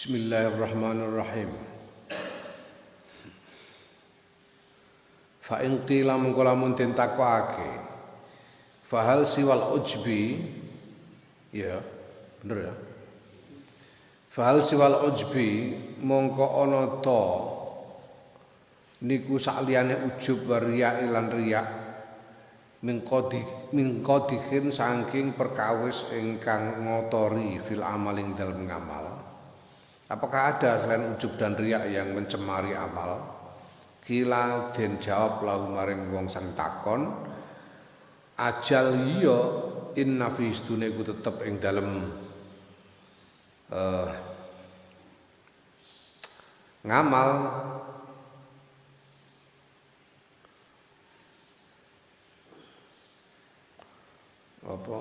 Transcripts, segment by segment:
Bismillahirrahmanirrahim. Fa in qila mengko lamun den takokake fahal siwal ujbi, ya bener ya, fahal siwal ujbi mongko ana ta niku sakliyane ujub riya lan riya min qadihin saking perkawis ingkang ngotori fil amaling dalem ngamal. Apakah ada selain ujub dan riya yang mencemari amal? Kila den jawab lahu maring wong sang takon, ajal iya inna fi istune ku tetep ing dalem ngamal apa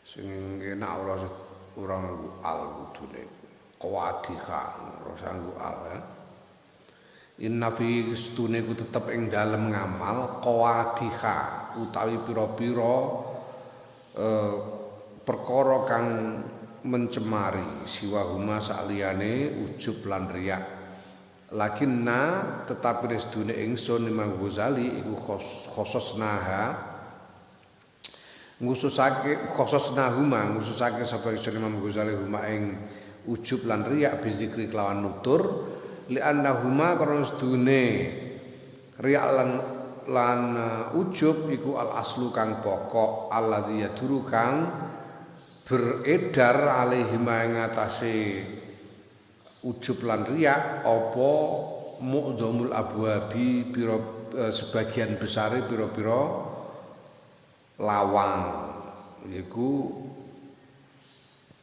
sing enak ora nganggo al kudune qawadhiha ora nganggo al ya. Inna fi istune ku tetep ing dalem ngamal qawadhiha utawi pira-pira perkara kang mencemari siwahuma saliyane ujub lan riya. Lakinna tetapi resdune ingsun Imam Ghazali iku khososnaha ngususake sapa Imam Ghazali huma ing ujub lan riya bizikri kelawan nutur li annahuma karena sedune riya lan ujub iku al aslu kang pokok alladzi yaduru kang beredar alaihi ing atase ujub lan riya apa mu'dzamul abwabi sebagian besare pira-pira lawang, yaitu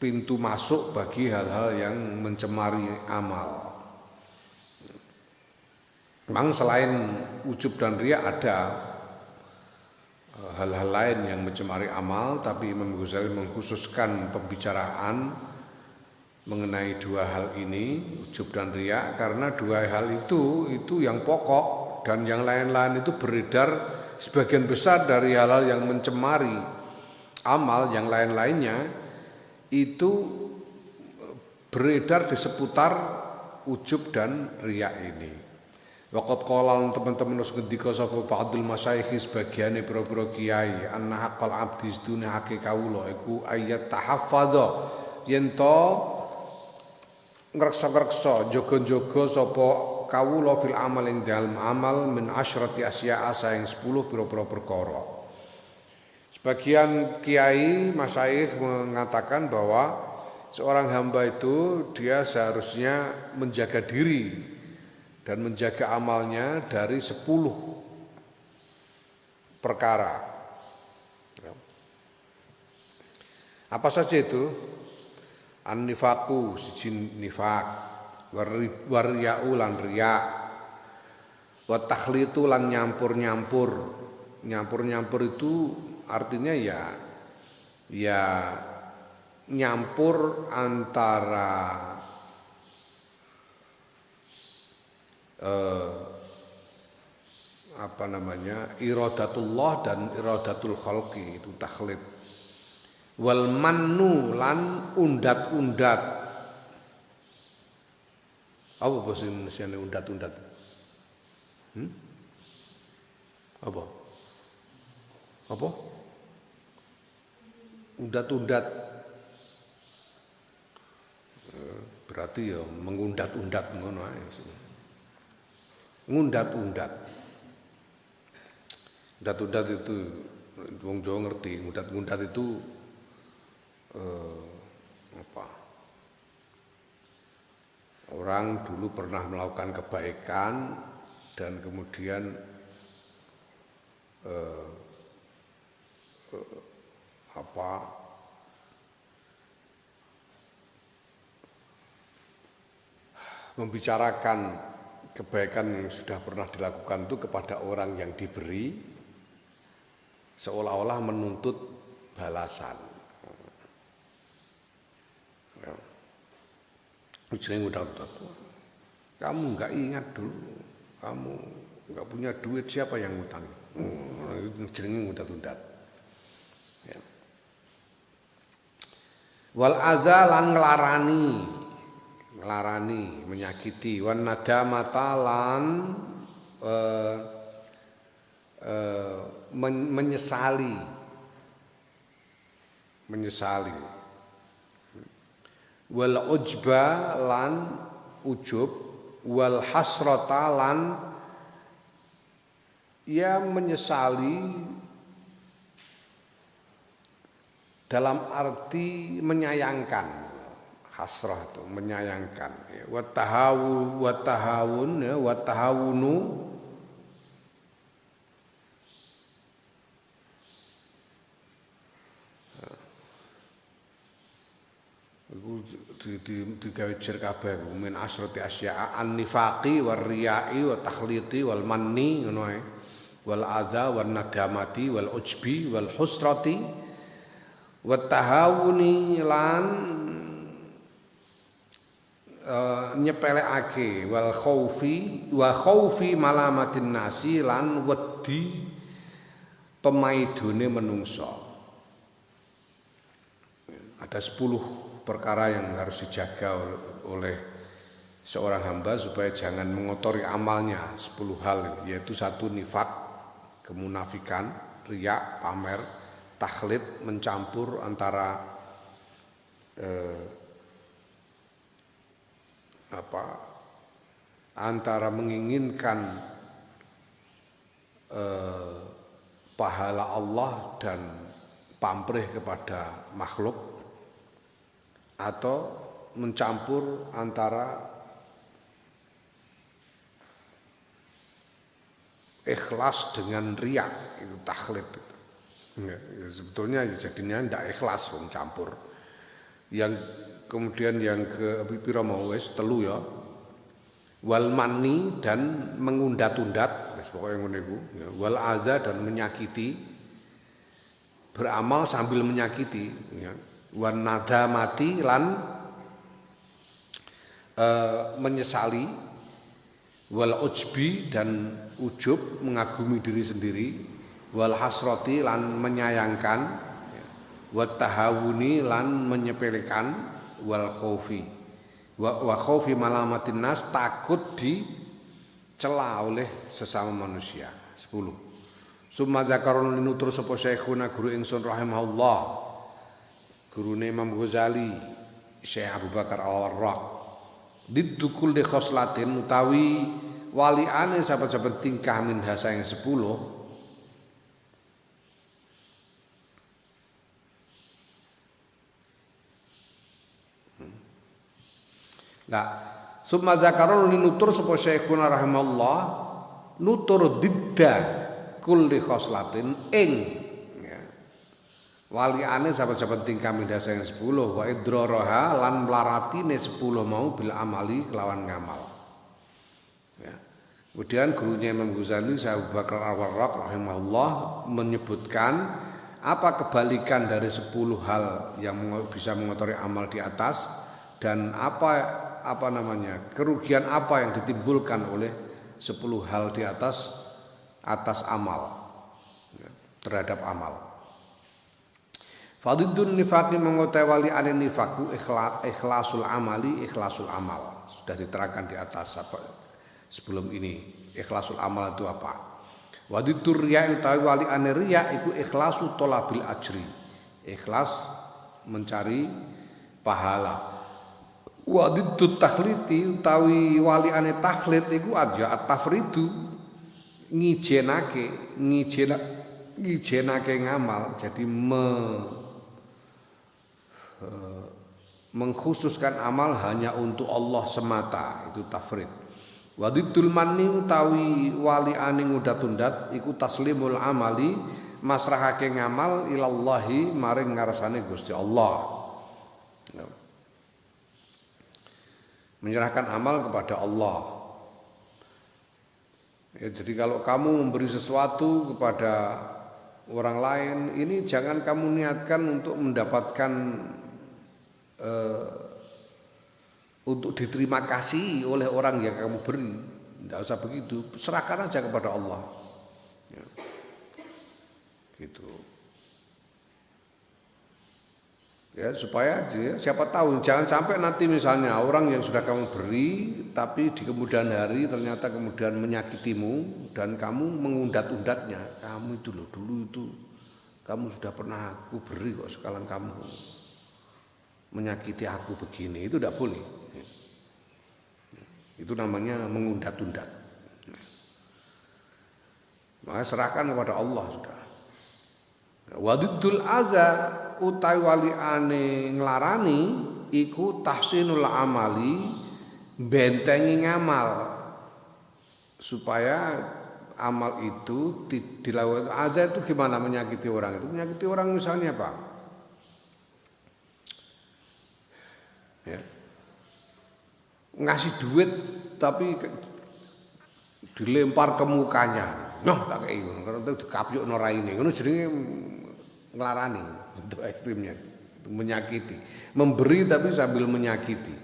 pintu masuk bagi hal-hal yang mencemari amal. Memang selain ujub dan riya ada hal-hal lain yang mencemari amal, tapi Imam Ghazali mengkhususkan pembicaraan mengenai dua hal ini, ujub dan riya, karena dua hal itu yang pokok dan yang lain-lain itu beredar. Sebagian besar dari hal-hal yang mencemari amal yang lain-lainnya itu beredar di seputar ujub dan riya ini. Waqat qala teman-teman wis ngendika sapa ba'dul masyayikh sebagiane pira-pira kiai anna haqqal abdi sedune hake kawula iku ayat tahaffadha yen to ngreksa-ngreksa jaga-jaga sapa kawula fil amal ing dalem amal min asyrati asya'a saing 10 pira-pira perkara. Sebagian kiai masyayikh mengatakan bahwa seorang hamba itu dia seharusnya menjaga diri dan menjaga amalnya dari 10 perkara. Apa saja itu? An-nifaqu siji nifaq, warya'u lan riya, wa takhlitu lan nyampur-nyampur. Nyampur-nyampur itu artinya ya nyampur antara iradatullah dan iradatul khalqi, itu takhlit. Wal mannu lan undat-undat. Apa bahasa Indonesiane undat-undat? Apa? Undat-undat. Berarti ya mengundat-undat ngono ae. Ngundat-undat. Undat-undat itu wong Jawa ngerti, undat-undat itu orang dulu pernah melakukan kebaikan dan kemudian membicarakan kebaikan yang sudah pernah dilakukan itu kepada orang yang diberi seolah-olah menuntut balasan. Jeneng udah-udah. Kamu enggak ingat dulu, kamu enggak punya duit, siapa yang ngutang? Jenenge udah-udah. Ya. Wal adza lan nglarani nglarani, menyakiti, wan nadamata lan menyesali wal ujba lan ujub wal hasrata lan ia menyesali dalam arti menyayangkan. Hasrah itu menyayangkan. Wa tahawun ya, wa tahawunu digawe jer kabeh min asrati asya'a an-nifaqi war riya'i wa takhliti wal manni ngono ae wal adza wan nadamati wal ujbi wal husrati wa tahawuni lan nyepelekake wal khaufi malamatin nasi lan wedi pemaidune menungso. Ada 10 perkara yang harus dijaga oleh seorang hamba supaya jangan mengotori amalnya. 10 hal, yaitu 1 nifak, kemunafikan, riya, pamer, takhlid, mencampur antara antara menginginkan pahala Allah dan pamrih kepada makhluk, atau mencampur antara ikhlas dengan riya, itu takhlid. Ya, sebetulnya jadinya tidak ikhlas, mencampur. Yang kemudian yang ke pira mau wis 3 ya. Wal manni dan mengundat-undat, wis pokoke ngono iku. Ya, wal adza dan menyakiti, beramal sambil menyakiti, ya. Wan nadamati lan menyesali, wal ujbi dan ujub mengagumi diri sendiri, wal hasrati lan menyayangkan, wa tahawuni lan menyepelekan, wal khaufi wa khaufi malamatin nas takut dicela oleh sesama manusia. 10. Summa zakarun linutur sapa syekhuna guru ingsun rahimahullah, gurune Imam Ghazali Syekh Abu Bakar Al-Warraq, didukul di khoslatin utawi waliane sahabat-sahabat tingkah min hasa yang 10. Nah, summa zakarun linutur sapa syekhuna rahimahullah nutur didda kulli khoslatin ing waliane sahabat-sahabat tingkah midasa yang 10 wa idraraha lan mlaratine 10 mau bil amali kelawan ngamal. Ya. Kemudian gurunya Imam Ghazali Syekh Abu Bakar Al-Warraq rahimahullah menyebutkan apa kebalikan dari 10 hal yang bisa mengotori amal di atas, dan apa kerugian apa yang ditimbulkan oleh 10 hal di atas amal, ya, terhadap amal. Fadidun nifaqi mengotai wali ane nifaku ikhlasul amali, ikhlasul amal. Sudah diterangkan di atas sebelum ini. Ikhlasul amal itu apa? Wadidur riya utawi wali ane riya iku ikhlasu thalabil ajri. Ikhlas mencari pahala. Wadidut takhliti utawi wali ane takhlid iku aja at-tafridu, ngijenake ngamal, jadi mengkhususkan amal hanya untuk Allah semata, itu tafrid. Wadidul manni utawi wali aning udat-undat iku taslimul amali, masrahake ngamal ilallahi maring ngarsane Gusti Allah. Menyerahkan amal kepada Allah. Ya, jadi kalau kamu memberi sesuatu kepada orang lain, ini jangan kamu niatkan untuk mendapatkan untuk diterima kasih oleh orang yang kamu beri. Tidak usah begitu, serahkan aja kepada Allah. Ya. Gitu. Ya, supaya siapa tahu jangan sampai nanti misalnya orang yang sudah kamu beri tapi di kemudian hari ternyata kemudian menyakitimu dan kamu mengundat-undatnya. Kamu itu loh dulu itu kamu sudah pernah aku beri kok, sekarang kamu menyakiti aku begini, itu tidak boleh. Itu namanya mengundat-undat. Maka serahkan kepada Allah sudah. Wadidul aza utawi waliane nglarani iku tahsinul amali, bentengi ngamal supaya amal itu dilakukan. Ada itu gimana menyakiti orang itu? Menyakiti orang misalnya apa? Ya. Ngasih duit tapi dilempar ke mukanya. Noh tak kei ngono, karena dikapyukno raine. Ngono jenenge nglarani untuk ekstrimnya, itu menyakiti. Memberi tapi sambil menyakiti.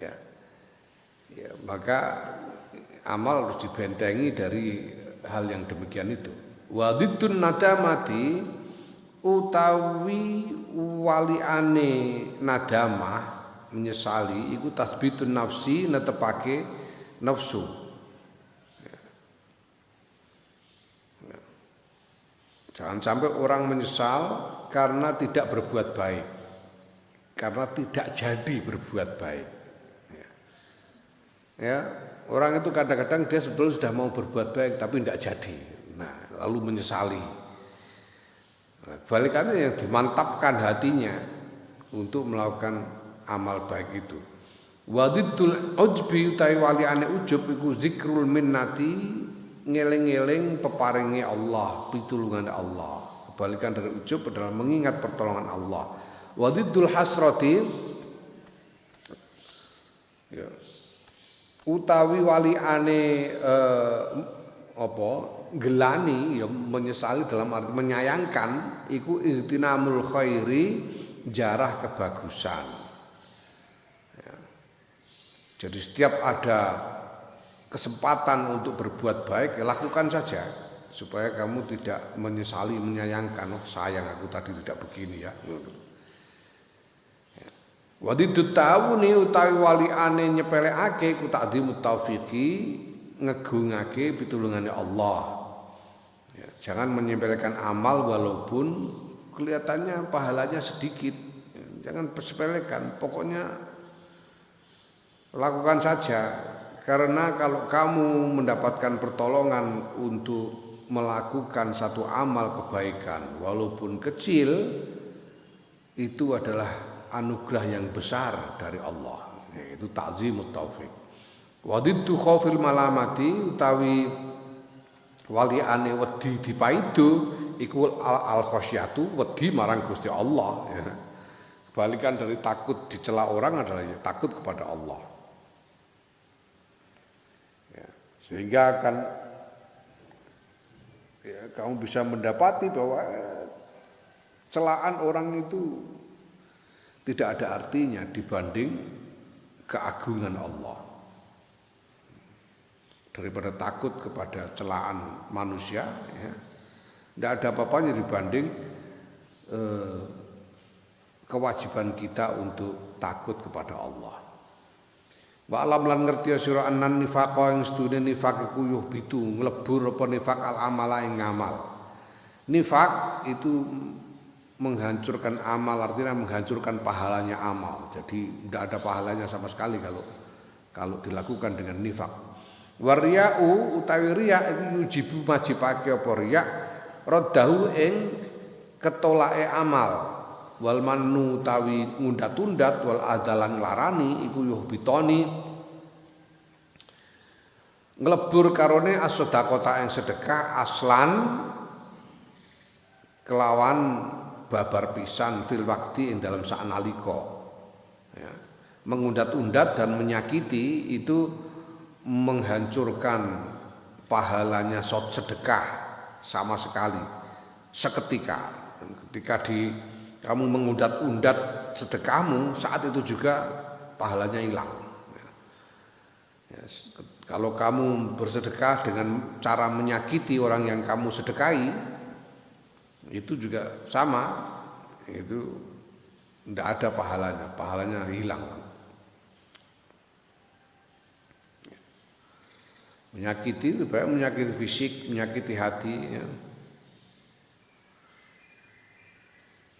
Ya. Ya, maka amal harus dibentengi dari hal yang demikian itu. Wadidun nadamati utawi waliane nadamah menyesali iku tasbitun nafsi netepake nafsu. Jangan sampai orang menyesal karena tidak berbuat baik, karena tidak jadi berbuat baik. Ya, orang itu kadang-kadang dia sebetulnya sudah mau berbuat baik tapi tidak jadi. Nah, lalu menyesali. Nah, balikannya yang dimantapkan hatinya untuk melakukan amal baik itu. Wadidul ujbi utai waliane ujub iku zikrul minnati, ngeling-eling peparinge Allah, pitulungan Allah. Kebalikan dari ujub adalah mengingat pertolongan Allah. Wadidul hasrati ya, utawi waliane gelani ya menyesali dalam arti menyayangkan iku ihtinamul khairi, jarah kebagusan. Ya. Jadi setiap ada kesempatan untuk berbuat baik, ya lakukan saja supaya kamu tidak menyesali, menyayangkan, oh sayang aku tadi tidak begini ya. Wadidut tahu nih utawi waliane nyepelekake ku takdimut taufiqi, ngegungake pitulungane Allah. Ya, jangan menyepelekan amal walaupun kelihatannya pahalanya sedikit. Ya, jangan sepelekan, pokoknya lakukan saja. Karena kalau kamu mendapatkan pertolongan untuk melakukan satu amal kebaikan walaupun kecil, itu adalah anugerah yang besar dari Allah, yaitu ta'zimut taufik. Wadiddu khaufil malamati utawi waliane wedi dipaido iku al khasyatu, wedi marang Gusti Allah, ya. Kebalikan dari takut dicela orang adalah ya, takut kepada Allah. Sehingga akan ya, kamu bisa mendapati bahwa celaan orang itu tidak ada artinya dibanding keagungan Allah. Daripada takut kepada celaan manusia, ya, tidak ada apa-apanya dibanding kewajiban kita untuk takut kepada Allah. Wa alam lan ngerti sira anan nifaqa ing sedune nifaq iku yuh bitu nglebur apa nifaq al amala ing ngamal. Nifaq itu menghancurkan amal, artinya menghancurkan pahalanya amal. Jadi tidak ada pahalanya sama sekali kalau dilakukan dengan nifaq. Wariya'u utawi riya iku yujibu majibake apa riya raddahu ing ketolake amal. Wal mannu tawi ngundat-undat wal adalan larani iku yuh bitoni nglebur karone as-sedaqata ing sedekah aslan kelawan babar pisan fil wakti ing dalam sak nalika. Ya. Mengundat-undat dan menyakiti itu menghancurkan pahalanya sedekah sama sekali seketika. Ketika kamu mengundat-undat sedekahmu, saat itu juga pahalanya hilang. Ya, kalau kamu bersedekah dengan cara menyakiti orang yang kamu sedekahi, itu juga sama, itu Tidak ada pahalanya hilang. Menyakiti itu baik menyakiti fisik, menyakiti hati. Ya.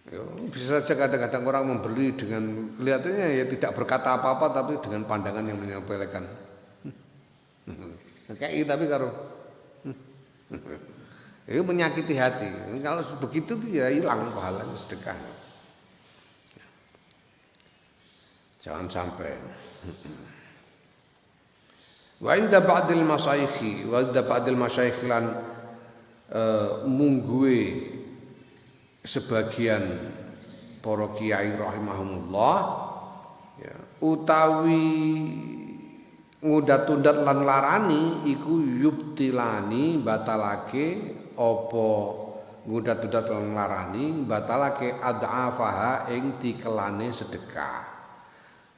Ya, bisa saja kadang-kadang orang membeli dengan kelihatannya ya tidak berkata apa-apa tapi dengan pandangan yang menyepelekan. Kayak tapi kalau itu menyakiti hati. Kalau begitu ya hilang pahalanya sedekah. Jangan sampai. Wa inda ba'dil masyayikh lan mungguwe sebagian para kiai rahimahumullah ya, utawi ngudat-undat lan larani iku yubtilani batalake apa ngudat-undat lan larani batalake ad'afaha ing dikelane sedekah.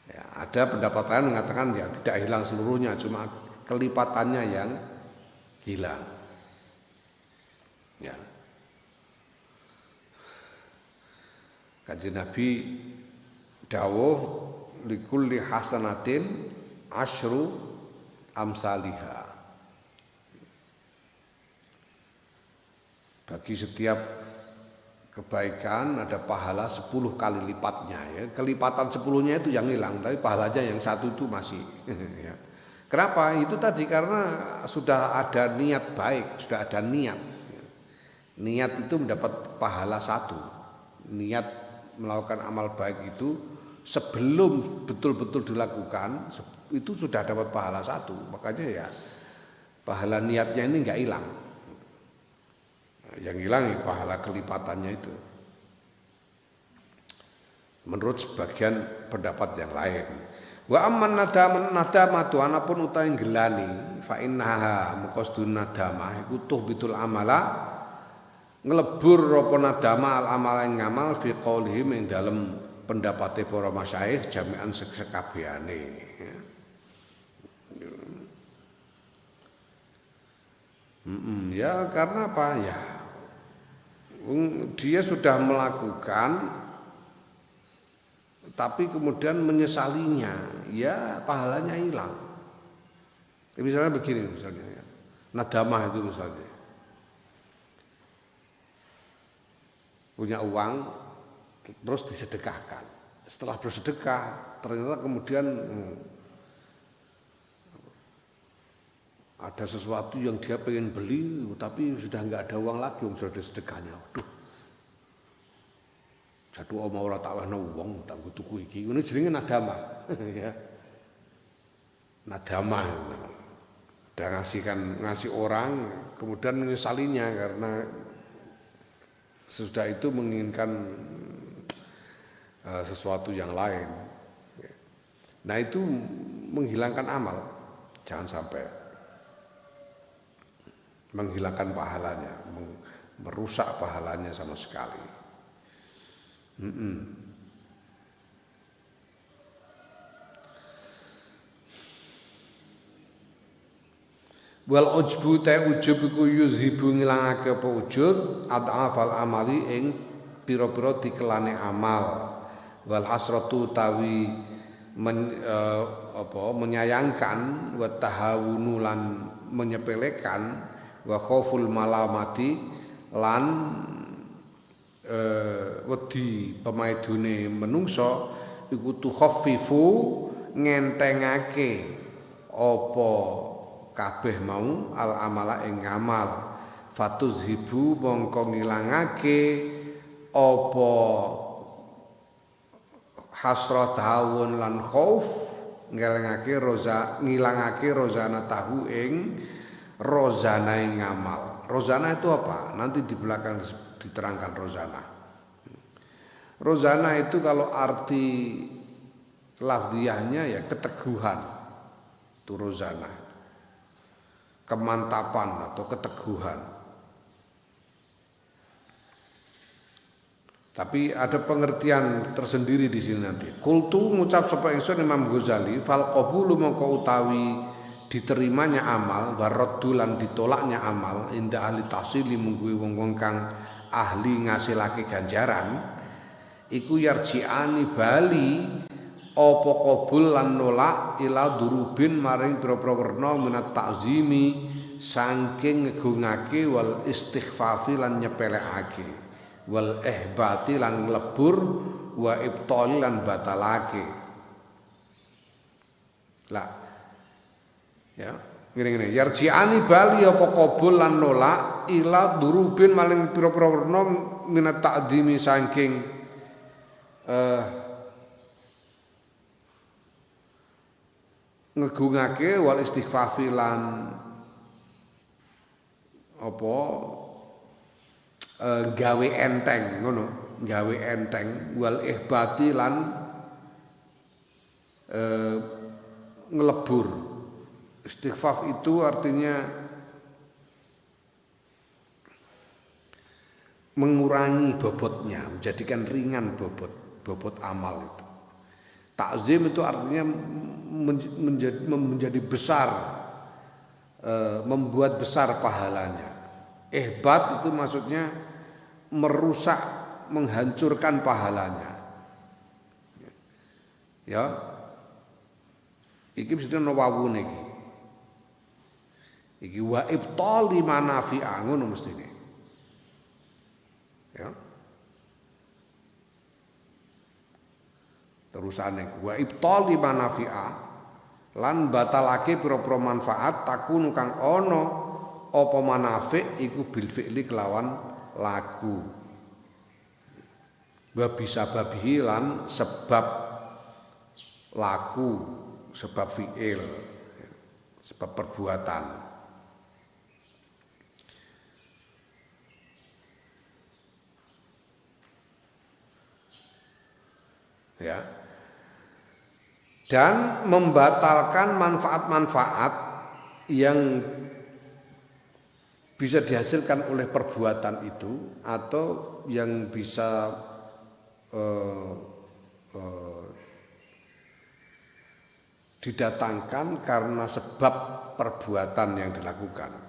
Ya, ada pendapat lain mengatakan ya tidak hilang seluruhnya, cuma kelipatannya yang hilang. Ya. Kanjeng Nabi dawuh likulli hasanatin asyru amsaliha. Bagi setiap kebaikan ada pahala 10 kali lipatnya ya. Kelipatan 10-nya itu yang hilang, tapi pahalanya yang satu itu masih ya. Kenapa? Itu tadi karena sudah ada niat baik, sudah ada niat. Niat itu mendapat pahala 1. Niat melakukan amal baik itu sebelum betul-betul dilakukan itu sudah dapat pahala 1. Makanya ya pahala niatnya ini enggak hilang. Yang hilang pahala kelipatannya itu. Menurut sebagian pendapat yang lain. Wa amman nadamatu anapun utahe gelani fa innaha muqasdun nadamah iku tuhbitul amala nglebur apa nadama al amal ing ngamal fi qaulihim ing dalem pendapate para masyayikh jami'an sekabehane. Ya karena apa ya? Dia sudah melakukan tapi kemudian menyesalinya, ya pahalanya hilang. Misalnya begini misalnya ya. Nadamah itu misalnya. Punya uang terus disedekahkan. Setelah bersedekah ternyata kemudian ada sesuatu yang dia pengen beli tapi sudah nggak ada uang lagi, sudah ada sedekahnya. Waduh, jatuh omah ora tak wehno wong tak tuku iki. Ngono jenenge nadama. Ya. Nadama. Dan ngasih orang kemudian menyesalinya karena sesudah itu menginginkan sesuatu yang lain. Nah itu menghilangkan amal, jangan sampai menghilangkan pahalanya, merusak pahalanya sama sekali. Wal ujbu ta ujub iku yuzhibu ngilangake apa ujub ad'afal amali ing pira-pira dikelane amal. Wal hasratu tawi menyayangkan wa tahawunu lan menyepelekan wa khauful malamati lan wedi pemaidune menungso iku tukhaffifu ngentengake apa kabeh mau al amala ing ngamal fatuzhibu mongko ngilangake apa hasrat hawun lan khauf ngilangake rozana tahu ing rozana ing ngamal. Rozana itu apa? Nanti di belakang diterangkan rozana. Rozana itu kalau arti lafziahnya ya keteguhan. Itu rozana. Kemantapan atau keteguhan. Tapi ada pengertian tersendiri di sini nanti. Kultu ngucap sapa ingsun Imam Ghazali fal qabulu mongko utawi diterimanya amal waraddu lan ditolaknya amal inda ahli tahsili mungguhe wong-wong kang ahli ngasilake ganjaran iku yarji'ani bali apa qabul lan nolak ila durubin maring pira-pira werna minat ta'zimi saking ngegungake wal istighfafi lan nyepelekake wal ihbati lan nglebur wa ibtali lan batalake lah ya ngene-ngene yarji'ani bali apa qabul lan nolak ila durubin maring pira-pira werna minat ta'zimi saking ngegungake wal istighfafi lan apa gawe enteng ngono gawe enteng wal ihbati lan ngelebur. Istighfaf itu artinya mengurangi bobotnya, menjadikan ringan bobot amal itu. Takzim itu artinya menjadi besar, membuat besar pahalanya. Ihbat itu maksudnya merusak, menghancurkan pahalanya. Ya, iki mesti nawawune iki. Iki wa ibtali manafi'a ngono mestine. Ya. Terusane wa ibtali manafi'a lan batalake pira-pira manfaat takunu kang ana apa manafi' iku bil fi'li kelawan laku. Wa bisa babihi lan sebab laku, sebab fi'il, sebab perbuatan. Ya. Dan membatalkan manfaat-manfaat yang bisa dihasilkan oleh perbuatan itu atau yang bisa didatangkan karena sebab perbuatan yang dilakukan.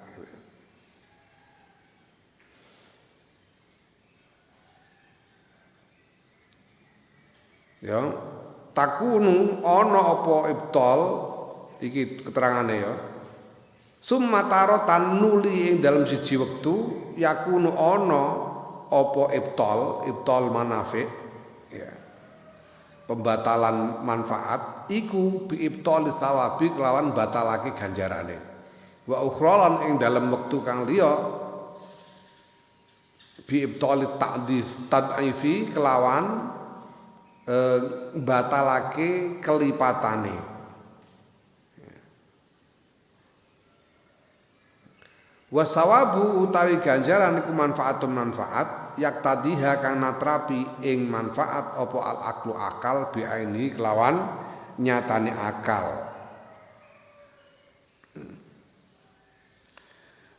Ya, takunu ana apa ibtal iki keterangane ya. Summataro tanuli ing dalam siji wektu yakunu ana apa ibtal manafi ya. Pembatalan manfaat iku bi ibtal thawabi kelawan batalake ganjarane. Wa ukhralan ing dalam wektu kang liya bi ibtal tad'ifi kelawan batalake kelipatane. Wasawabu utawi ganjaran iku manfaatun manfaat yak tadiha kang natrapi ing manfaat apa al aklu akal biaini kelawan nyatane akal.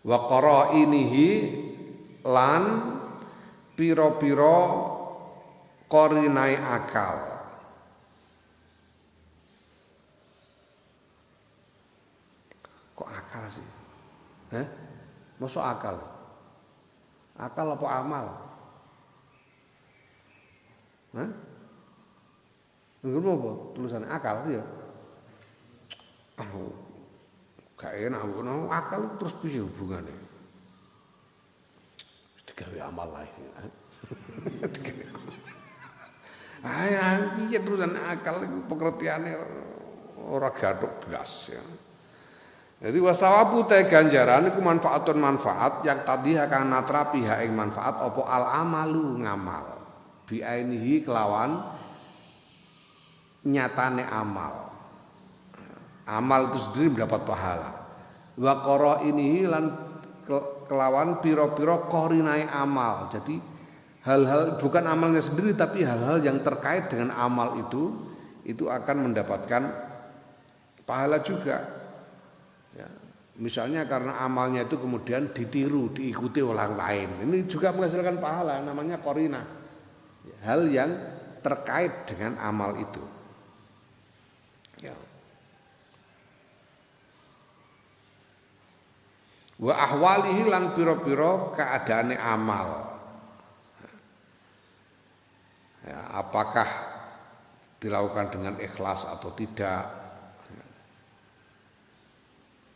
Wa qarainihi lan pira-pira korinai akal. Kok akal sih? Masuk akal? Akal apa amal? Enggak apa tulisan akal ya? Gak enak akal terus piye hubungane? Wis digawe amal lae. Iya terusan akal pengertiane ora gathuk blas ya. Jadi wasawabu te ganjaran iku manfaatun manfaat yang tadi akan natrapi ing manfaat apa al amalu ngamal bi ainihi kelawan nyatane amal. Amal itu sendiri mendapat pahala. Wa qara ini lan kelawan pira-pira qarinai amal. Jadi hal-hal bukan amalnya sendiri tapi hal-hal yang terkait dengan amal itu akan mendapatkan pahala juga. Ya, misalnya karena amalnya itu kemudian ditiru, diikuti orang lain. Ini juga menghasilkan pahala namanya qarinah. Hal yang terkait dengan amal itu. Ya. Wa ahwalihi lan pira-pira keadaane amal. Ya, apakah dilakukan dengan ikhlas atau tidak.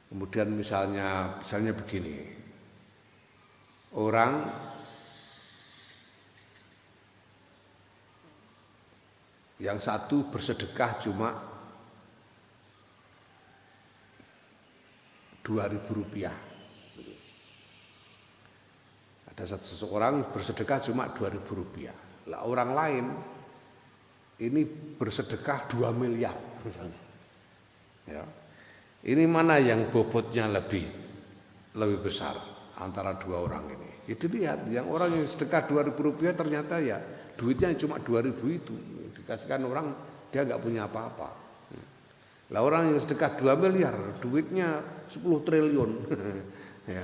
Kemudian misalnya begini, orang yang satu bersedekah cuma Rp2.000. Ada seseorang bersedekah cuma Rp2.000. Lah orang lain ini bersedekah 2 miliar misalnya. Ya. Ini mana yang bobotnya lebih besar antara dua orang ini? Itu lihat, yang orang yang sedekah Rp2.000 ternyata ya duitnya cuma 2.000 itu. Dikasihkan orang dia nggak punya apa-apa. Lah orang yang sedekah 2 miliar duitnya 10 triliun. Ya.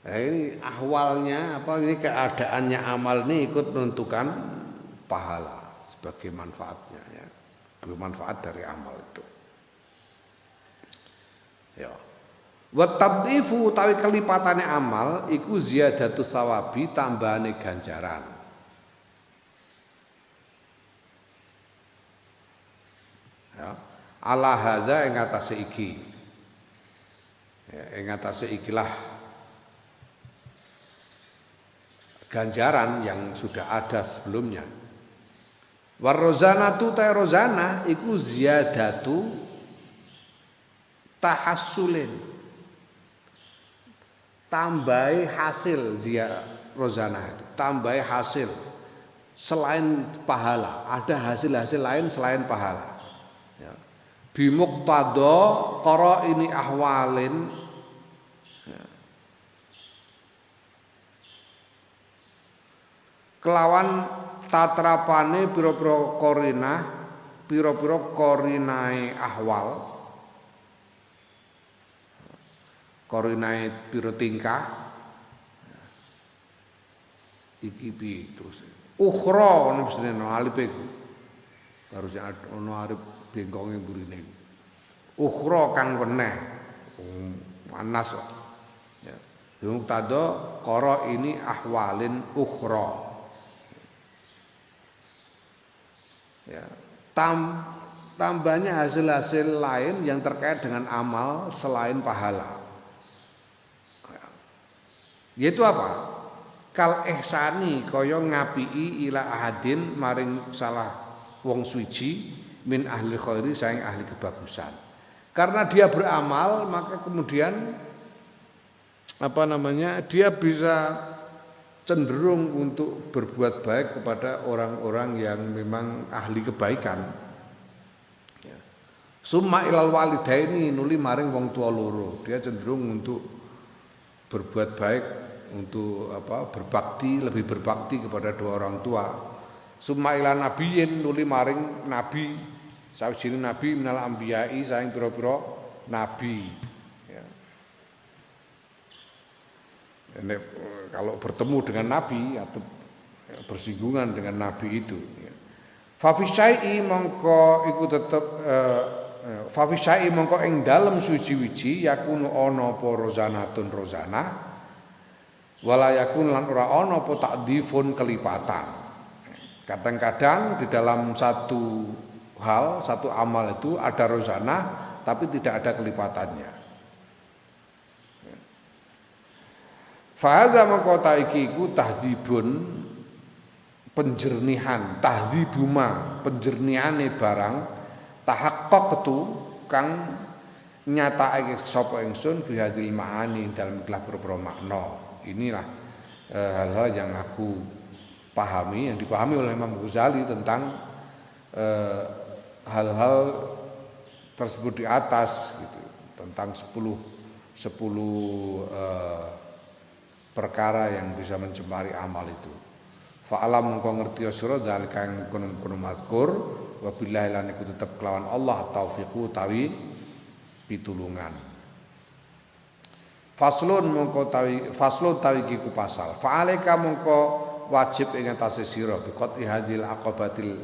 Nah, ini ahwalnya ini keadaannya amal ini ikut menentukan pahala sebagai manfaatnya ya. Bermanfaat dari amal itu. Ya. Wa tadhifu utawi kelipatane amal iku ziyadatus thawabi tambahane ganjaran. Ya. Ala hadza ing atase iki. Ya, ing atase ikilah ganjaran yang sudah ada sebelumnya. War rozanatu ta rozana iku ziyadatu tahassulin, tambahi hasil rozana itu, tambahi hasil selain pahala, ada hasil-hasil lain selain pahala. Ya. Bimuqtada qara ini ahwalin, ya. Kelawan tatrapane pira-pira korinah, pira-pira korinae ahwal. Korinae piro tingkah iki piye terus ukhra ono mestine ono alif iku harusnya ono alif bengkonge burine ukhra kang weneh anas ya muqtada qara ini ahwalin ukhra ya tambahnya hasil-hasil lain yang terkait dengan amal selain pahala. Yaitu apa? Kal ihsani kaya ngapii ila ahadin maring salah wong suci min ahli khairi saing ahli kebagusan. Karena dia beramal maka kemudian dia bisa cenderung untuk berbuat baik kepada orang-orang yang memang ahli kebaikan. Summa ilal walidaini nuli maring wong tua loro. Dia cenderung untuk berbuat baik, untuk lebih berbakti kepada dua orang tua. Summa ila nabiyyin nuli maring nabi, sawijine nabi minal anbiya'i saing pira-pira nabi. Ya. Ini, kalau bertemu dengan nabi atau bersinggungan dengan nabi itu, ya. Fa fi syai'i mongko iku tetep fa fi syai'i mongko ing dalem suci-wiji yakunu ana apa rozanatun rozana wala yakun lan ora ana apa takdifun kelipatan. Kadang-kadang di dalam satu hal, satu amal itu ada rozana tapi tidak ada kelipatannya. Fa hadza maqata iki ku tahdzibun penjernihan, tahdzibuma penjernihane barang tahaqqaqtu kang nyatakake sapa ingsun fi hadzal ma'ani dalam kelak-kelak makna. Inilah hal-hal yang aku pahami, yang dipahami oleh Imam Ghazali tentang hal-hal tersebut di atas gitu, tentang 10 perkara yang bisa mencemari amal itu. Fa'alam mengko ngerti sira zalika ing kono mazkur wa billahi lan iku tetep kelawan Allah taufiqu tawi pitulungan. Faslun mongko tawi iku pasal. Fa'alaika mongko wajib ing atase sira bi qati hadzil aqabatil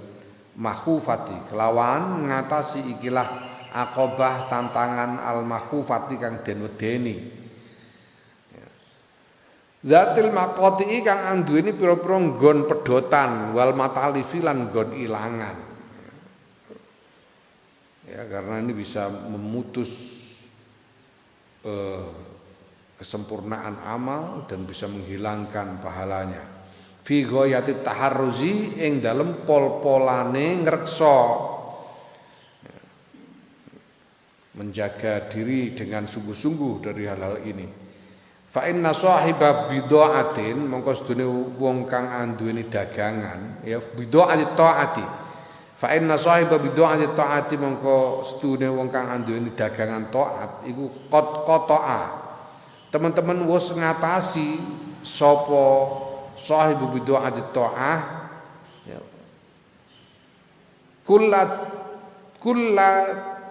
mahufati kelawan ngatasi ikilah aqabah tantangan al mahufati kang den wedeni. Zatil maqati kang anduweni pira-pira nggon pedotan wal matalifi lan nggon ilangan. Ya, karena ini bisa memutus kesempurnaan amal dan bisa menghilangkan pahalanya. Fi ghayati taharruzi ing dalem pol-polane ngreksa, menjaga diri dengan sungguh-sungguh dari hal-hal ini. Fa inna sahiba bid'atin mongko sedune wong kang anduweni dagangan ya bid'ati taati. Fa inna sahiba bid'ati taati mongko sedune wong kang anduweni dagangan taat iku qata'a. Teman-teman wis ngatasi sapa sahibu bid'ati ta'ah ya. Kullat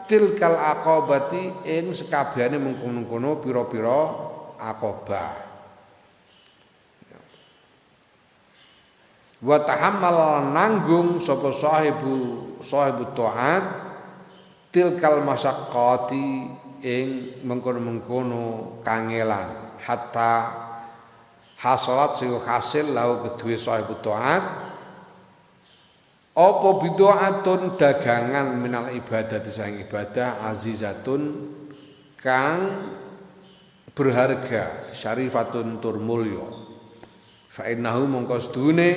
tilkal aqabati ing sekabehane mengkono-kono pira-pira aqabah. Wa tahammal nanggung sapa sahibu taat tilkal masyaqqati ing mengkono-mengkono kangelan hatta hasalat sing hasil lahu kedue sahibu taat apa bid'atun dagangan minal ibadah disang ibadah azizatun kang berharga syarifatun tur mulya fa innahu mongko sedune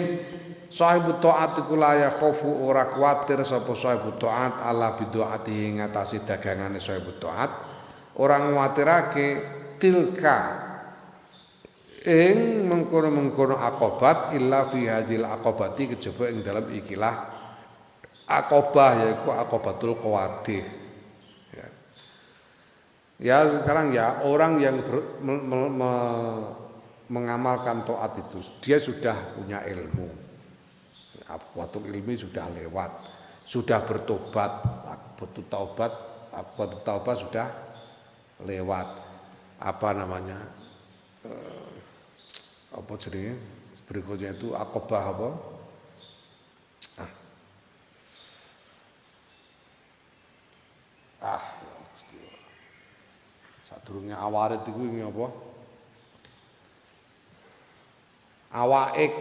sahibu taat iku la yakhafu ora kuwatir sapa sahibu taat ala bid'ati ngatasi dagangane sahibu taat ora nguwatirake tilka ing mengkono-mengkono aqobat illa fi hadhil aqobati kejaba ing dalam ikilah aqobah yaiku aqobatul qawadih ya sekarang ya orang yang mengamalkan taat itu dia sudah punya ilmu aqobatul ilmi sudah lewat sudah bertobat aqobatul taubat sudah lewat apa namanya apa jenenge berikutnya itu aqobah apa sadurunge awarid iku ini apa awaik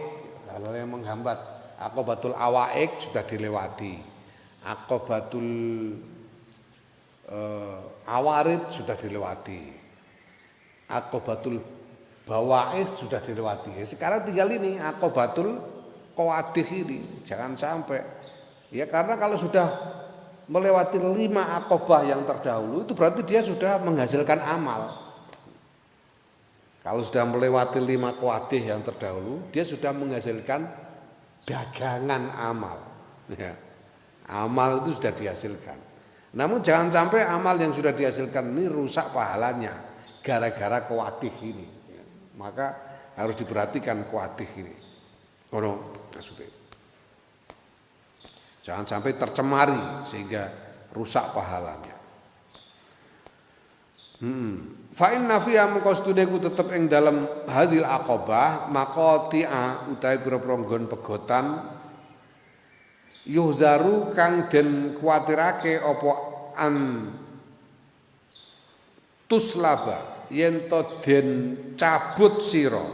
hal yang menghambat aqobatul awaik sudah dilewati aqobatul awarid sudah dilewati aqobatul bawa'id sudah dilewati. Sekarang tinggal ini aqobatul qawadih ini. Jangan sampai. Ya karena kalau sudah melewati 5 aqobah yang terdahulu itu berarti dia sudah menghasilkan amal. Kalau sudah melewati 5 qawadih yang terdahulu, dia sudah menghasilkan dagangan amal. Ya. Amal itu sudah dihasilkan. Namun jangan sampai amal yang sudah dihasilkan ini rusak pahalanya gara-gara qawadih ini. Maka harus diperhatikan qawadih ini. Maksudnya. Jangan sampai tercemari sehingga rusak pahalanya. Fa inna fiha maqastudeku tetep ing dalam hadil aqobah maqati'a utawi pira-pira nggon pegotan yuhzaru kang den kuwatirake apa an tuslaba yen to den cabut sira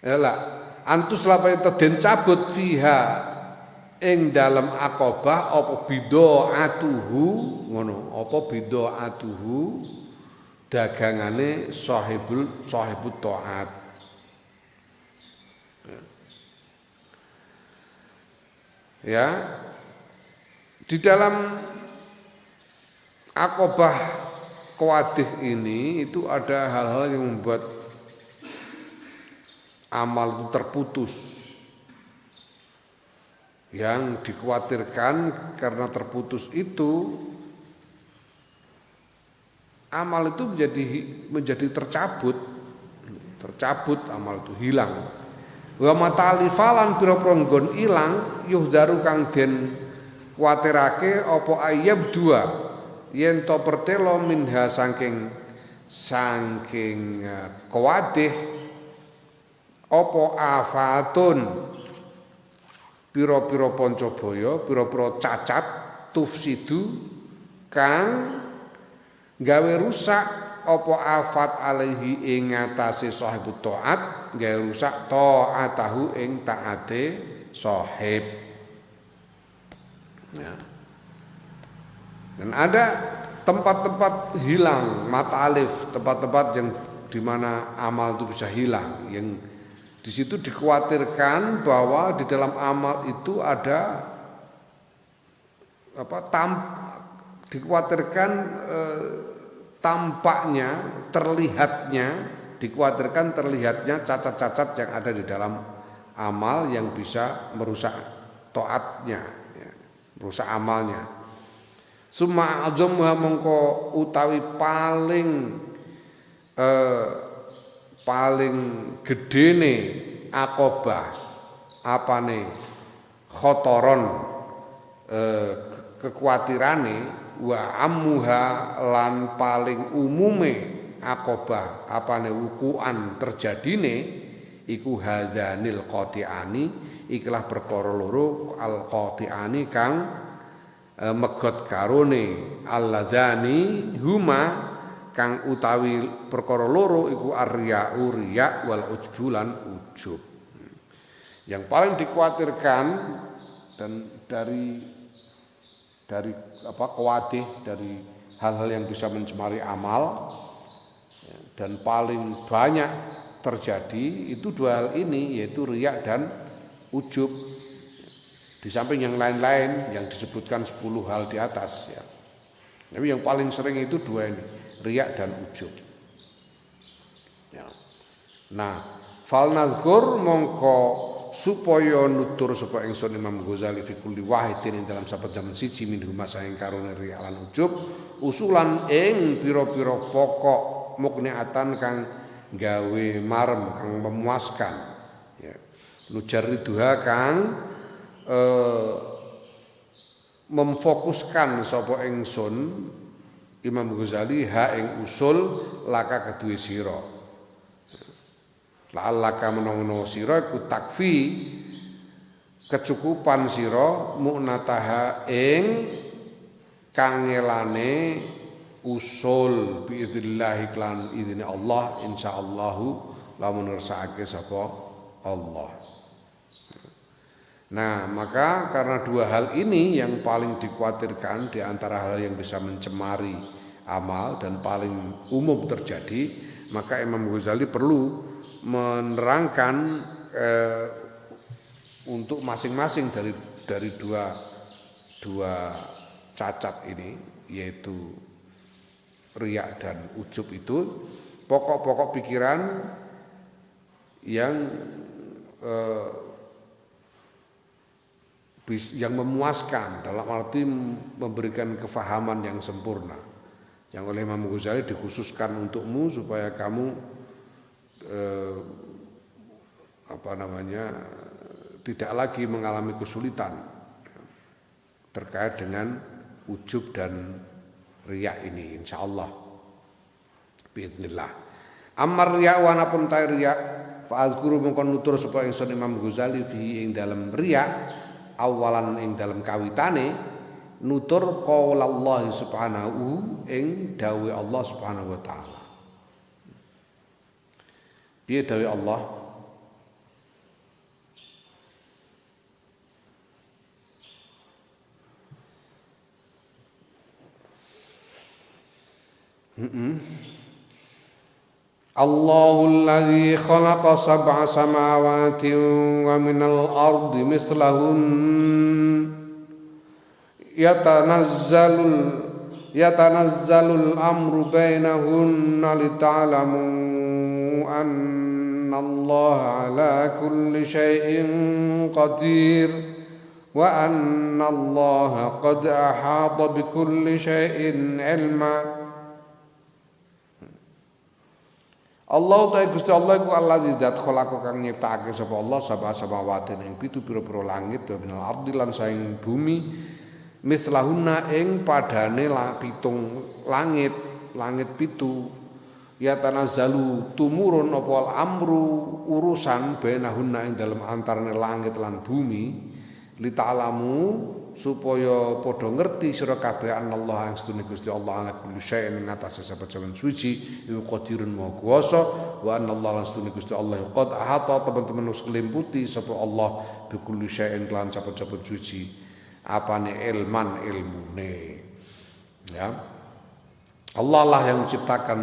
Ela antus lapa ento den cabut fiha ing dalam aqobah apa bid'atuhu ngono apa bid'atuhu dagangane sahibut taat ya di dalam aqobah qawadih ini itu ada hal-hal yang membuat amal itu terputus yang dikhawatirkan karena terputus itu amal itu menjadi tercabut amal itu hilang wa matalifalan pira-pira nggon ilang yuhdaru kang den kuwatirake apa ayab dua yen to pertelo minha saking qawadih apa afatun pira-pira pancabaya pira-pira cacat tufsidu kang gawe rusak apa afat alaihi ing ngatasé sahibut taat gawe rusak taatahu ing taate sahib. Ya. Dan ada tempat-tempat hilang mata alif, tempat-tempat yang di mana amal itu bisa hilang, yang di situ dikhawatirkan bahwa di dalam amal itu ada dikhawatirkan tampaknya, dikhawatirkan terlihatnya cacat-cacat yang ada di dalam amal yang bisa merusak taatnya, ya, merusak amalnya. Summa azamha mongko utawi paling gedene akobah apane khotoron kekuatirane wa ammuha lan paling umume akobah apane wukuan terjadine iku hadzanil qati'ani ikilah perkara loro al qati'ani kang megot karone alladzani huma kang utawi perkara loro iku ar-riya'u riya' wal ujbulan ujub. Yang paling dikhawatirkan dan dari kuatih dari hal-hal yang bisa mencemari amal dan paling banyak terjadi itu dua hal ini, yaitu riya dan ujub. Di samping yang lain-lain yang disebutkan 10 hal di atas ya. Tapi yang paling sering itu dua ini, riya dan ujub. Ya. Nah, fal nazkur mongko supaya nutur sapa ingsun Imam Ghazali fi kulli wahidin ing dalam saben jaman siji minhu masaing karone riya lan ujub usulan ing pira-pira pokok mukniatan kang gawe marem kang memuaskan ya. Nujarriduha kang memfokuskan sapa ingsun Imam Ghazali ha ing usul laka kedue sira. La'allaka menawa sira iku takfi kecukupan sira mu'nataha ing kangelane usul biidznillah iklan idine Allah insyaallah lamun ngersakake sapa Allah. Nah, maka karena dua hal ini yang paling dikhawatirkan di antara hal yang bisa mencemari amal dan paling umum terjadi, maka Imam Ghazali perlu menerangkan untuk masing-masing dari dua cacat ini, yaitu riya dan ujub itu pokok-pokok pikiran yang memuaskan dalam arti memberikan kefahaman yang sempurna yang oleh Imam Ghazali dikhususkan untukmu supaya kamu tidak lagi mengalami kesulitan terkait dengan ujub dan riya ini insyaallah biidznillah. Amar riya wa napun ta riya fa azkuru mongkon nutur sapa ingsun Imam Ghazali fi ing dalam riya awalan ing dalam kawitane nutur qaulullah subhanahu ing dawuh Allah subhanahu wa taala. Piye dawuh Allah? Allahul ladzi khalaqa sab'a samawati wa minal ardi mislahun yatanazzalul amru bainahunna lita'lamu annallaha ala kulli syai'in qadir wa annallaha qad ahata bikulli syai'in ilma. Allah ta Gusti Allah iku allazi zat khalaqa kang nyiptakake sapa Allah sab'a samawati ing pitu pira-pira langit wa minal ardi lan saing bumi mislahunna ing padane pitung langit pitu ya tanazzalu tumurun apa amru urusan bainahunna ing dalem antarane langit lan bumi li ta'lamu supaya padha ngerti sira kabeh Allah yang sedune Gusti Allah ala kulli syai'in ing atase saben-saben suci iku qadirun maha kuwasa wa anallahu lan sedune Gusti Allah qad ahata teman-teman wis kelimputi sapa Allah bi kulli syai'in lan saben-saben suci apane ilman ilmune ya Allah lah yang menciptakan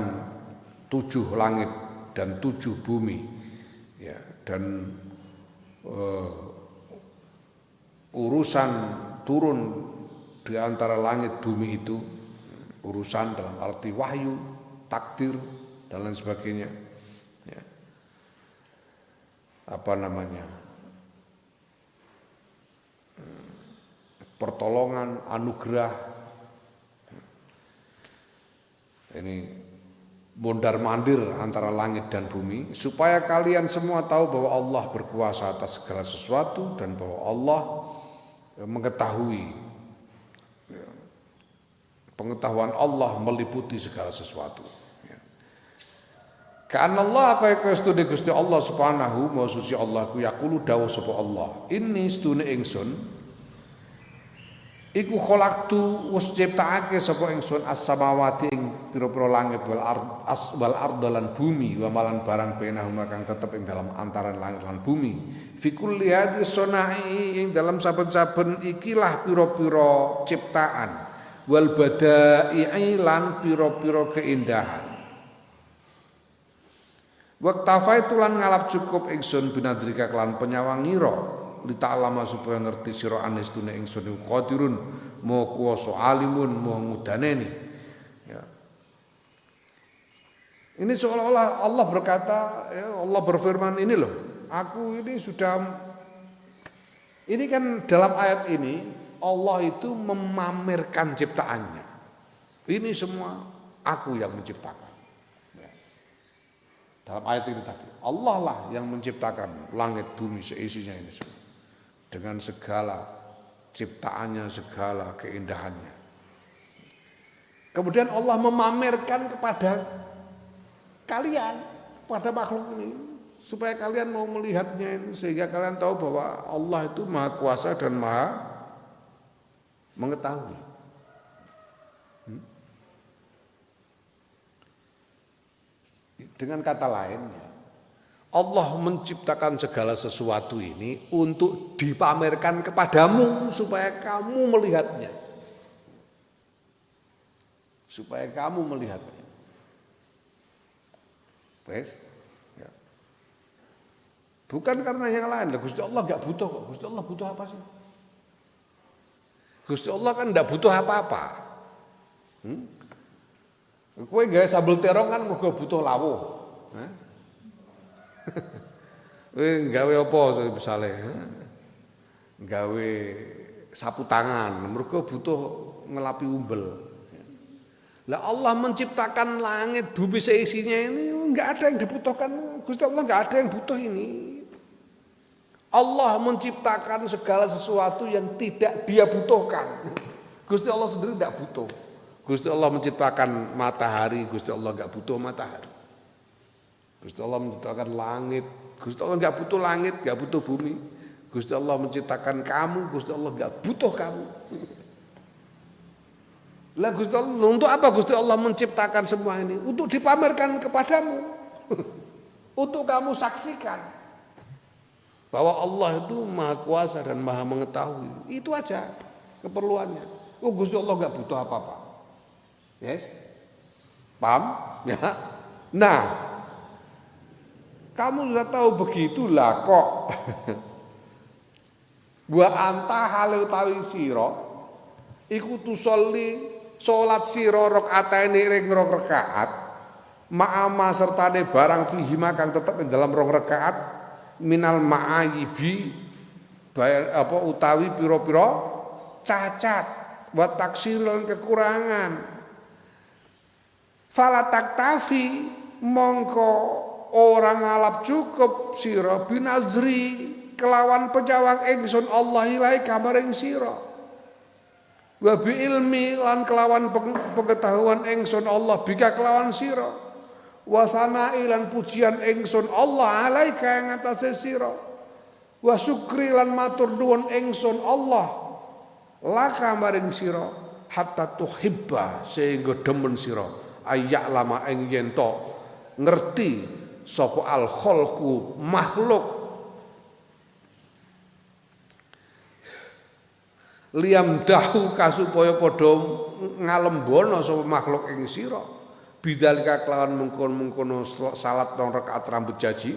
7 langit dan 7 bumi ya dan urusan turun di antara langit bumi itu urusan dalam arti wahyu, takdir dan lain sebagainya. Ya. Apa namanya? Pertolongan, anugerah. Ini mondar-mandir antara langit dan bumi supaya kalian semua tahu bahwa Allah berkuasa atas segala sesuatu dan bahwa Allah mengetahui pengetahuan Allah meliputi segala sesuatu. Karena Allah kaya studi Gusti Allah Subhanahu wa suci Allah ku yaqulu dawuh sapa Allah. Inni stune ingsun iku khalaqtu wis ciptakake sapa ingsun as-samawati ing pira-pira langit wal ardalan bumi wa malan barang benahuma kang tetep ing dalam antaran langit lan bumi. Fi kulli hadhi sunai ing dalam saben-saben ikilah pira-pira ciptaan wal badai lan pira-pira keindahan. Waktafaitu lan ngalap cukup ingsun binadrika kelan penyawangira lita'lama supaya ngerti sira anistune ingsun qadirun maha kuwasa alimun maha ngudaneni ya. Ini seolah-olah Allah berkata ya, Allah berfirman ini loh aku ini sudah ini kan dalam ayat ini Allah itu memamerkan ciptaannya ini semua aku yang menciptakan ya. Dalam ayat ini tadi Allah lah yang menciptakan langit bumi seisinya ini semua dengan segala ciptaannya, segala keindahannya. Kemudian Allah memamerkan kepada kalian, pada makhluk ini, supaya kalian mau melihatnya ini, sehingga kalian tahu bahwa Allah itu maha kuasa dan maha mengetahui. Dengan kata lain, Allah menciptakan segala sesuatu ini untuk dipamerkan kepadamu supaya kamu melihatnya. Supaya kamu melihatnya. Wes? Ya. Bukan karena yang lain. Gusti Allah enggak butuh kok. Gusti Allah butuh apa sih? Gusti Allah kan enggak butuh apa-apa. Kowe gawe sambel terong kan mergo butuh lawuh. Gawe apa misale? Gawe sapu tangan, mergo butuh ngelapi umbel. Lah Allah menciptakan langit bumi seisinya ini enggak ada yang dibutuhkan. Gusti Allah enggak ada yang butuh ini. Allah menciptakan segala sesuatu yang tidak dia butuhkan. Gusti Allah sendiri enggak butuh. Gusti Allah menciptakan matahari, Gusti Allah enggak butuh matahari. Gusti Allah menciptakan langit, Gusti Allah enggak butuh langit, enggak butuh bumi. Gusti Allah menciptakan kamu, Gusti Allah enggak butuh kamu. Lah Gusti Allah, untuk apa Gusti Allah menciptakan semua ini? Untuk dipamerkan kepadamu. Untuk kamu saksikan bahwa Allah itu maha kuasa dan maha mengetahui. Itu aja keperluannya. Oh Gusti Allah enggak butuh apa-apa. Yes? Paham? Ya. Nah, kamu sudah tahu begitulah kok. Wa anta halu tawi sira iku tusolli salat sira rakaataini ring rong rakaat ma'ama sertane barang fihi kang tetep ing dalam rong rakaat minal ma'ayibi apa utawi pira-pira cacat wa taksir lan kekurangan fala taktafi mongko orang ngalap cukup sira binazri kelawan penyawang ingsun Allah ilahi kamaring sira wa bi ilmi lan kelawan pengetahuan ingsun Allah bika kelawan sira wa sana'i lan pujian ingsun Allah alaika ing atase sira wa syukri lan matur nuwun ingsun Allah laka maring sira hatta tuhibba sehingga demen sira ayak lama ing yen to ngerti sapa al khalqu makhluk liam dahu kasupaya padha ngalembono sapa makhluk ing sira bidalika kelawan mengkon-mengkono salat 2 rakaat rambut jaji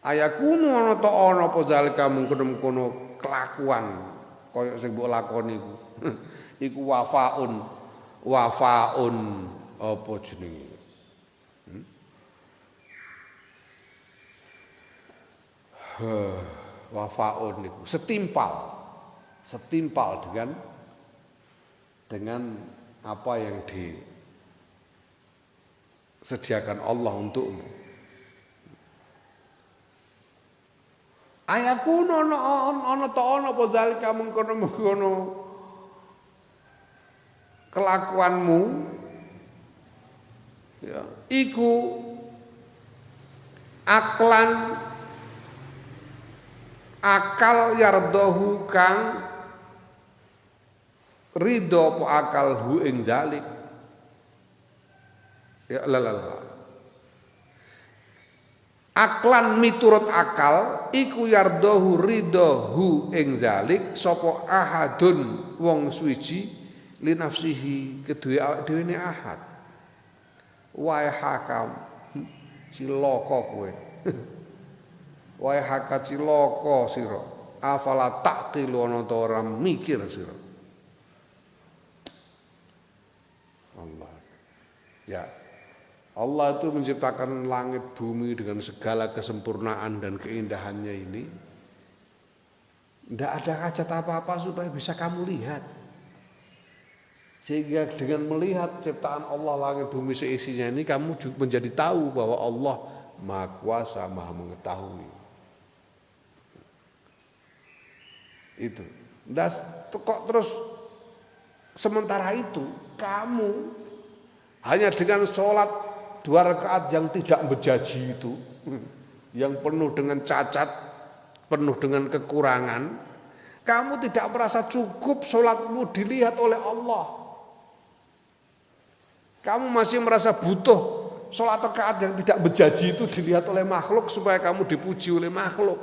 ayakunu ana ta ana apa zalika mengkono-mengkono kelakuan kaya sing mbok lakoni iku iku wafaun apa jenenge wafaun niku setimpal dengan apa yang disediakan Allah untukmu. Ayakuno ana ta ana apa zalika mengkono kelakuanmu ya iku akal yardahu kang ridho apa akal hu ing zalik ya aklan miturut akal iku yardahu ridho hu ing zalik sapa ahadun wong suwiji li nafsihi kedue awake dhewe ne ahad wae hakam cilaka kowe wae haka cilaka sira afala taqilu ana ta ora mikir sira Allah ya Allah itu menciptakan langit bumi dengan segala kesempurnaan dan keindahannya ini tidak ada hajat apa-apa supaya bisa kamu lihat. Sehingga dengan melihat ciptaan Allah langit bumi seisinya ini kamu juga menjadi tahu bahwa Allah Maha Kuasa, Maha Mengetahui. Itu. Dan kok terus sementara itu kamu hanya dengan sholat 2 rakaat yang tidak berjaji itu, yang penuh dengan cacat, penuh dengan kekurangan, kamu tidak merasa cukup sholatmu dilihat oleh Allah. Kamu masih merasa butuh sholat rakaat yang tidak berjaji itu dilihat oleh makhluk supaya kamu dipuji oleh makhluk.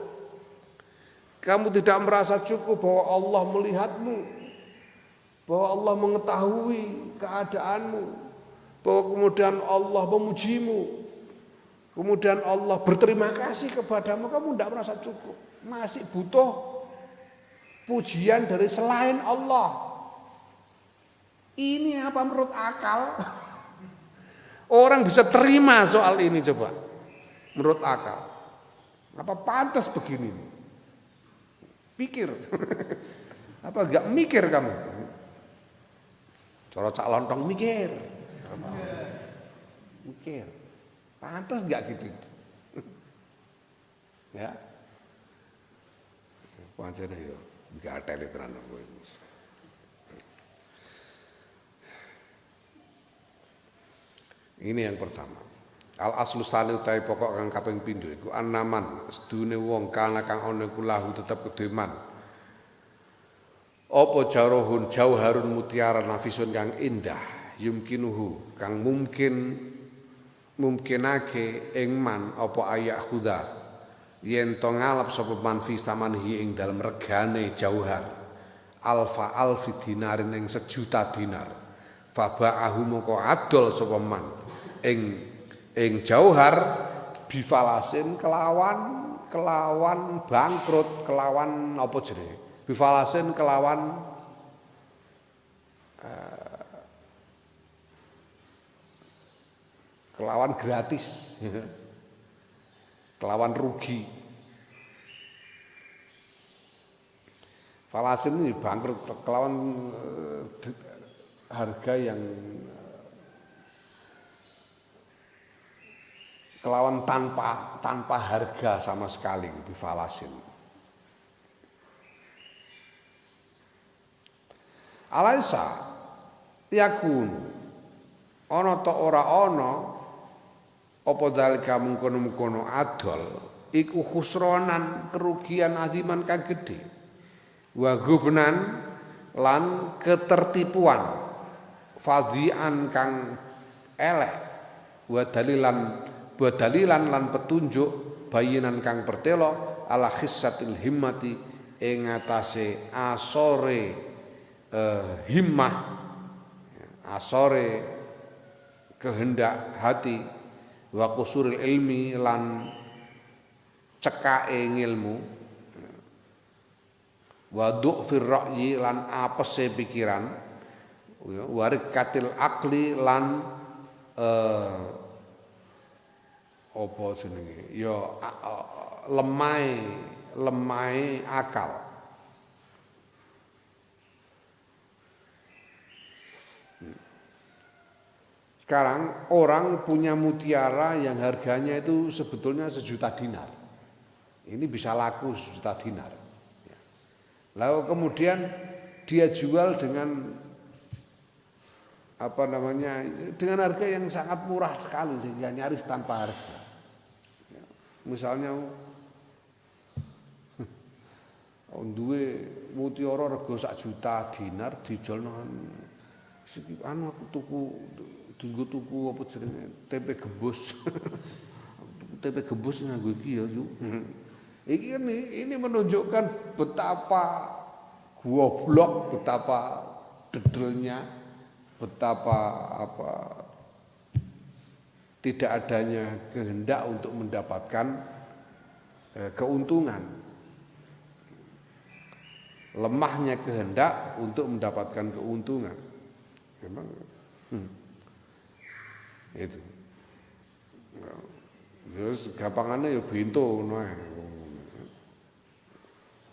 Kamu tidak merasa cukup bahwa Allah melihatmu, bahwa Allah mengetahui keadaanmu, bahwa kemudian Allah memujimu, kemudian Allah berterima kasih kepadamu, kamu tidak merasa cukup, masih butuh pujian dari selain Allah. Ini apa menurut akal? Orang bisa terima soal ini coba, menurut akal. Apa pantas begini? Pikir, apa enggak mikir kamu? Cara cak lontong mikir. Mikir. Pantas enggak gitu? Ya. Pancene yo enggak ada tenan kowe. Ini yang pertama. Al aslu salih utai pokok kang kaping pindho iku anaman sedune wong kana kang ana iku lahu tetep kedeman. Apa jarohun jauharun mutiara nafisun kang indah yumkinuhu kang mungkinake ing man apa ayak khuda yen to ngalap sapa man fi samanhi ing dalem regane jauhar alfa alfi dinarin ing 1.000.000 dinar faba'ahu moko adol sapa man ing jauhar bifalasin kelawan bangkrut kelawan apa jenenge bifalasin kelawan gratis kelawan rugi. Falasin ini bangkrut kelawan harga yang kelawan tanpa harga sama sekali bifalasin. Alaisa yakun ana ta ora ana apa dalika mengkono-mengkono adol iku khusronan kerugian aziman kang gedhe wa ghubnan lan ketertipuan fadhi'an kang elek wa dalilan lan petunjuk bayinan kang pertelo ala khissatil himmati ing atase asore himmah asore kehendak hati wa qusuril ilmi lan cekake ngilmu wa du'fir ra'yi lan apese pikiran wa rikatil akli lan apa jenenge ya lemai akal. Sekarang orang punya mutiara yang harganya itu sebetulnya 1 juta dinar. Ini bisa laku 1 juta dinar. Lalu kemudian dia jual dengan dengan harga yang sangat murah sekali sehingga nyaris tanpa harga. Misalnya duwe mutiara rega 1 juta dinar dijual nang aku tuku apa jenenge tempe gembus. Tempe gembus nganggo iki ya, Yuk. Ini menunjukkan betapa goblok, betapa dedelnya, betapa tidak adanya kehendak untuk mendapatkan keuntungan. Lemahnya kehendak untuk mendapatkan keuntungan. Memang itu. Terus gampangannya ya bento ngono ae.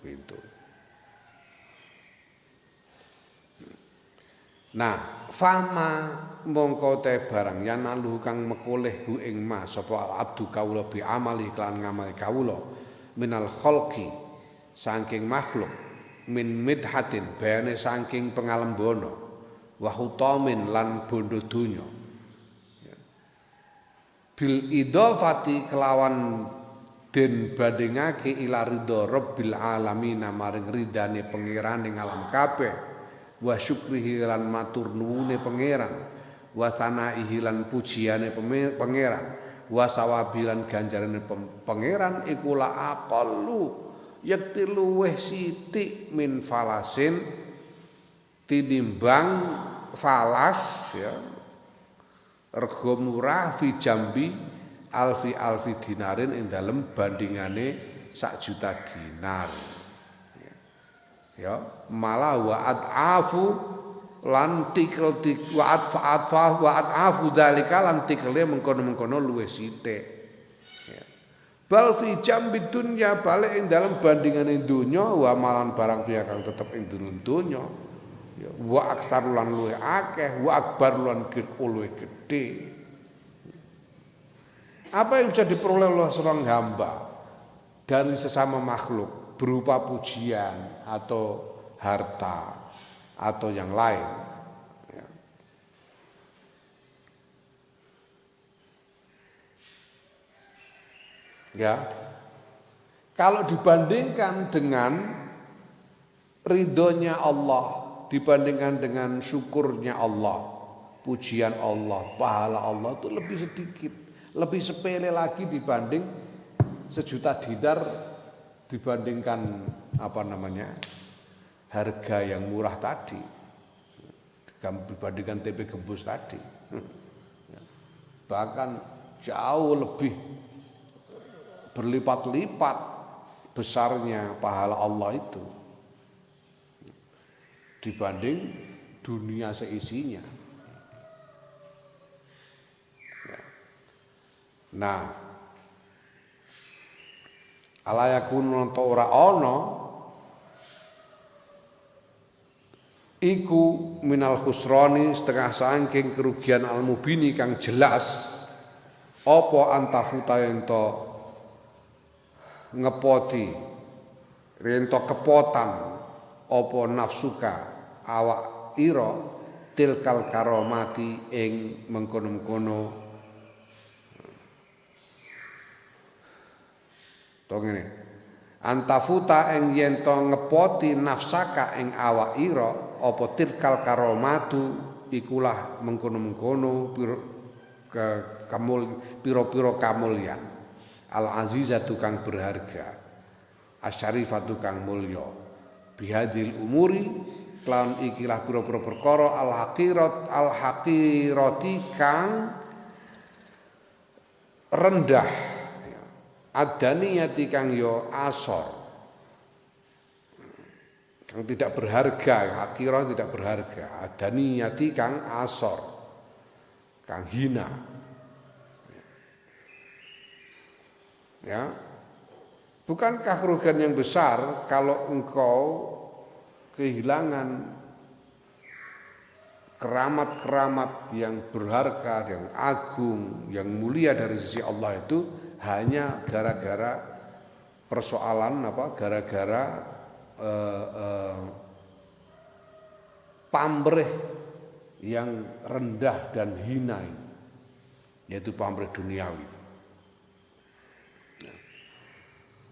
Bento. Nah, fama mongko te barang yanalu kang mekoleh hu ing ma sapa al abdu kawula bi amali kelan ngamali kawula minal khalqi saking makhluk min midhatin bayane saking pengalembono wa hutamin lan bondo donya bil idhofati kelawan den bandingake ila ridho rabbil alamin maring ridane pangerane alam kabeh wa syukrihi lan matur nuwune pangeran wa sanaihi lan pujiane pangeran wa sawabi lan ganjarane pangeran iku la aqallu yakti luweh sithik min falasin tinimbang falas ya rego murah fi jambi alfi dinarin ing dalem bandingane 1 juta dinar ya malah wa atafu lan tikel wa atafu dalika lan tikele mengkono-mengkono luwih sithik ya bal fi jambi dunya balik ing dalem bandingane dunya wa malan barang fiya kang tetep ing dunya ya wa aksar lan luwih akeh wa akbar lan luwih gedhe. Apa yang bisa diperoleh oleh seorang hamba dari sesama makhluk berupa pujian atau harta atau yang lain ya kalau dibandingkan dengan ridhonya Allah, dibandingkan dengan syukurnya Allah, pujian Allah, pahala Allah itu lebih sedikit, lebih sepele lagi dibanding 1 juta dinar dibandingkan harga yang murah tadi, dibandingkan tempe gembus tadi, bahkan jauh lebih berlipat-lipat besarnya pahala Allah itu dibanding dunia seisinya. Nah, ala yakun ta ora ana iku minal khusrani setengah saking kerugian al mubini kang jelas apa antafuta ento ngepoti ento kepotan apa nafsuka awak ira tilkal karomati ing mengkono-mengkono to ngene Antafuta ing yen to ngepoti nafsaka ing awak ira apa tirkal karomatu ikulah mengkono-mengkono pira-pira kamulyan al azizatu kang berharga asyarifatu kang mulya bihadil umuri lan ikilah pira-pira perkara al haqirati kang rendah adaniyati kang yo asor kang tidak berharga, hakirah tidak berharga, adaniyati kang asor, kang hina. Ya. Bukankah kerugian yang besar kalau engkau kehilangan keramat-keramat yang berharga, yang agung, yang mulia dari sisi Allah itu hanya gara-gara persoalan gara-gara pamrih yang rendah dan hina ini, yaitu pamrih duniawi.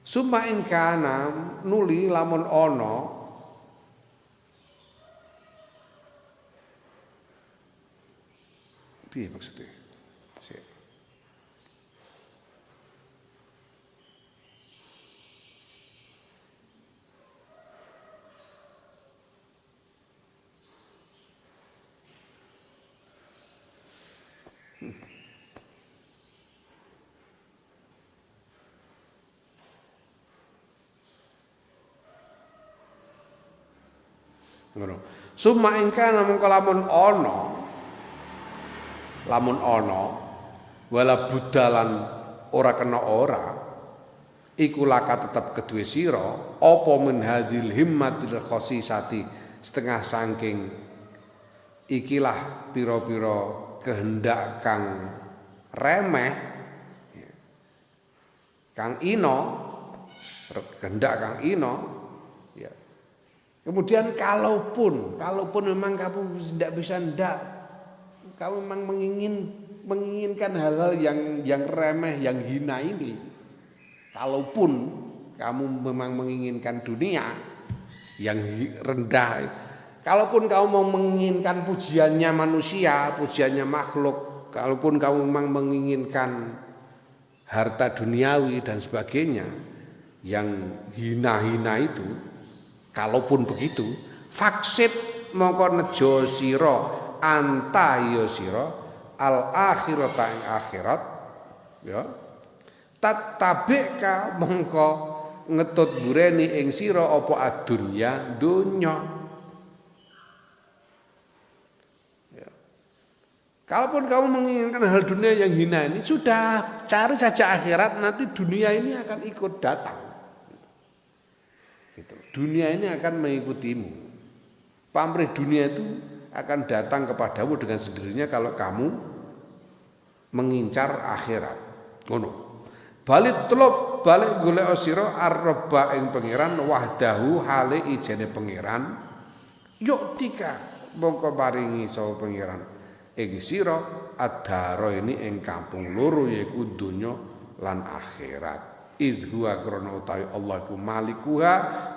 Summa in kana nuli lamun ono piye maksudnya? Ngono. Summa ing kana mengko lamun ana wala budalan ora kena ora iku laka tetep kedue sira apa min hadhil himmatil khosisati setengah saking ikilah pira-pira kehendak kang remeh kang ino kehendak kang ino ya. Kemudian kalaupun memang kamu tidak bisa kamu memang menginginkan hal-hal yang remeh, yang hina ini. Kalaupun kamu memang menginginkan dunia yang rendah, kalaupun kamu mau menginginkan pujiannya manusia, pujiannya makhluk, kalaupun kamu memang menginginkan harta duniawi dan sebagainya yang hina-hina itu, kalaupun begitu, faksid mongko nejo sira anta ya sira al akhirata ing akhirat ya tatabika mongko ngetut bureni ing sira apa adunya donya ya. Kalaupun kamu menginginkan hal dunia yang hina ini, sudah cari saja akhirat, nanti dunia ini akan ikut datang. Dunia ini akan mengikutimu. Pamrih dunia itu akan datang kepadamu dengan sendirinya kalau kamu mengincar akhirat. Ngono. Balik telop balik golek sira ar-rabba ing pangeran wahdahu hale ijene pangeran. Yuk tika mongko paringi sapa pangeran ing sira adharo ini ing kampung loro yaiku donya lan akhirat. Idhuwa krana utawi Allah iku malikuha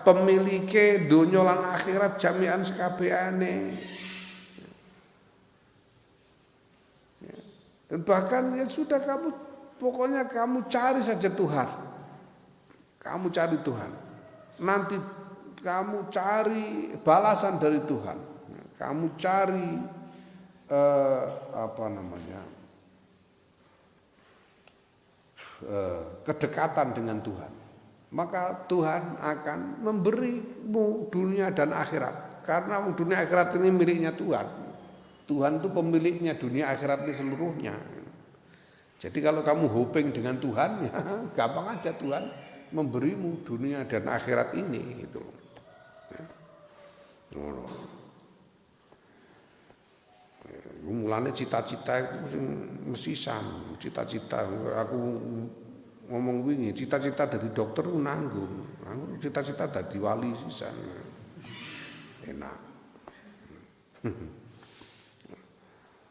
pemilike donya lan akhirat jami'an sekabehane. Dan bahkan ya sudah pokoknya kamu cari saja Tuhan. Kamu cari Tuhan. Nanti kamu cari balasan dari Tuhan. Kamu cari kedekatan dengan Tuhan, maka Tuhan akan memberimu dunia dan akhirat, karena dunia akhirat ini miliknya Tuhan. Tuhan itu pemiliknya dunia akhirat ini seluruhnya. Jadi kalau kamu hoping dengan Tuhan, ya gampang aja Tuhan memberimu dunia dan akhirat ini gitu. Mulane cita-cita itu mesisan, cita-cita aku ngomong wingi, cita-cita dari dokter ku nanggung, cita-cita dari wali sisan. Enak.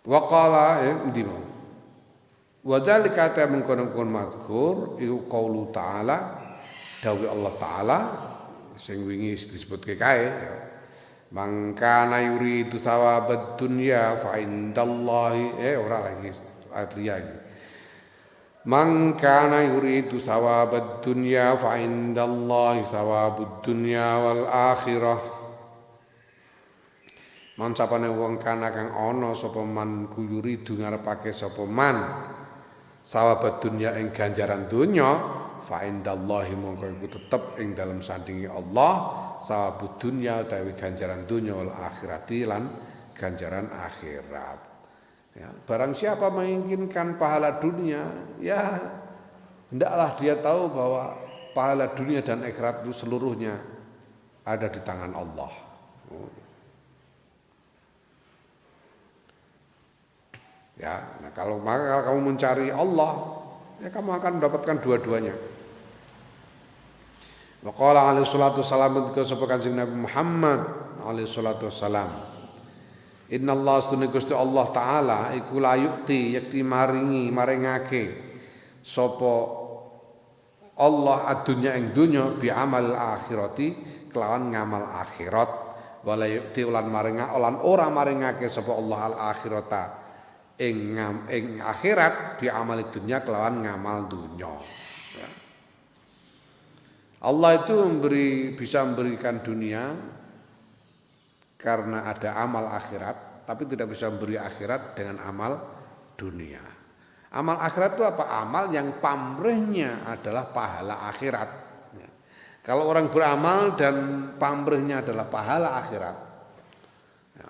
Waqala endi mau. Wa dzalika ta mengkono-kono mazkur iku qaulu ta'ala dawuh Allah taala sing wingi disebutke kae ya. Man kana yuridu thawabad dunya fa indallahi ora lagi ayat lagi. Man kana yuridu thawabad dunya fa indallahi thawabud dunya wal akhirah. Man sapane wong kana kang ana sapa man ku yuridu ngarepake sapa man thawabad dunya ing ganjaran dunya fa indallahi mongko iku tetep ing dalem sandingi Allah sawabud dunya utawi ganjaran dunya wal akhirati lan ganjaran akhirat. Ya, barang siapa menginginkan pahala dunia, ya hendaklah dia tahu bahwa pahala dunia dan akhirat itu seluruhnya ada di tangan Allah. Ya, nah kalau kamu mencari Allah, ya kamu akan mendapatkan dua-duanya. Wa qala alaihi salatu wassalam ketika sapa Kanjeng Nabi Muhammad alaihi salatu wassalam. Innallaha astune Gusti Allah taala iku la yukti yakti maringake sapa Allah adunya ing dunya bi amal akhirati kelawan ngamal akhirat wala yukti ulan ora maringake sapa Allah al akhirata ing akhirat bi amal dunya kelawan ngamal dunya. Allah itu bisa memberikan dunia karena ada amal akhirat, tapi tidak bisa memberi akhirat dengan amal dunia. Amal akhirat itu apa? Amal yang pamrihnya adalah pahala akhirat. Ya. Kalau orang beramal dan pamrihnya adalah pahala akhirat, ya,